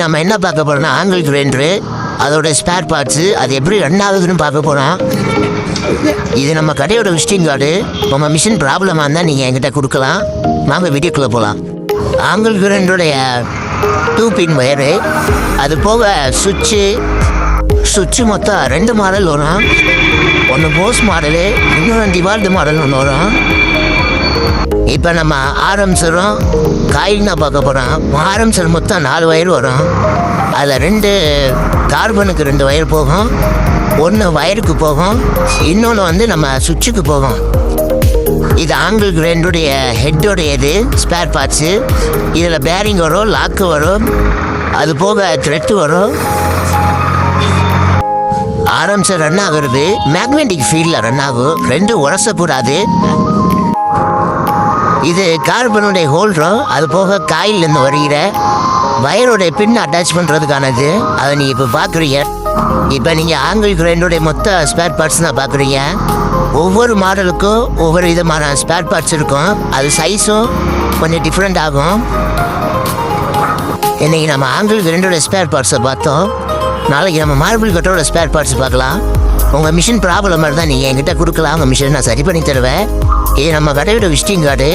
நம்ம என்ன பார்க்க போறோம்னா ஆங்கிள் கிரைண்டரு, அதோட ஸ்பேர் பார்ட்ஸு, அது எப்படி ரன் ஆகுதுன்னு பார்க்க போகிறோம். இது நம்ம கடையோட விசிட்டிங் கார்டு. உங்கள் மிஷின் ப்ராப்ளமாக இருந்தால் நீங்கள் என்கிட்ட கொடுக்கலாம். வாங்க வீடியோக்குள்ளே போகலாம். ஆங்கிள் கிரைண்டருடைய 2 பின் வயரு, அது போக சுவிட்சு மொத்தம் 2 மாடல் வரும். ஒன்று போஸ் மாடலு, இன்னொன்று டிவால்டு மாடல் ஒன்று வரும். இப்போ நம்ம ஆரம்பிச்சிடும் காயில் தான் பார்க்க போகிறோம். ஆரம்பிச்சல் மொத்தம் 4 வயர் வரும். அதில் 2 கார்பனுக்கு 2 வயர் போகும், 1 வயருக்கு போகும், இன்னொன்று வந்து நம்ம சுவிட்சுக்கு போகும். இது ஆங்கிள் கிரைண்டருடைய ஹெட்டோடைய இது ஸ்பேர் பார்ட்ஸு. இதில் பேரிங் வரும், லாக்கு வரும், அது போக த்ரெட்டு வரும். ஆரம்பிச்ச ரன் ஆகுறது மேக்னெட்டிக் ஃபீல்டில் ரன் ஆகும். 2 உரசக்கூடாது. இது கார்பனுடைய ஹோல்டரும், அது போக காயிலேருந்து வருகிற வயருடைய பின் அட்டாச் பண்ணுறதுக்கானது. அதை நீங்கள் இப்போ பார்க்குறீங்க. இப்போ நீங்கள் ஆங்கிள் கிரைண்டருடைய மொத்த ஸ்பேர் பார்ட்ஸ் தான் பார்க்குறீங்க. ஒவ்வொரு மாடலுக்கும் ஒவ்வொரு விதமான ஸ்பேர் பார்ட்ஸ் இருக்கும். அது சைஸும் கொஞ்சம் டிஃப்ரெண்ட் ஆகும். இன்றைக்கி நம்ம ஆங்கிள் கிரைண்டருடைய ஸ்பேர் பார்ட்ஸை பார்த்தோம். நாளைக்கு நம்ம மார்பிள் கட்டரோட ஸ்பேர் பார்ட்ஸ் பார்க்கலாம். உங்கள் மிஷின் ப்ராப்ளமாக இருந்தால் நீங்கள் என்கிட்ட கொடுக்கலாம். உங்கள் மிஷினை நான் சரி பண்ணி தருவேன். இது நம்ம கடையோட விசிட்டிங் கார்டு.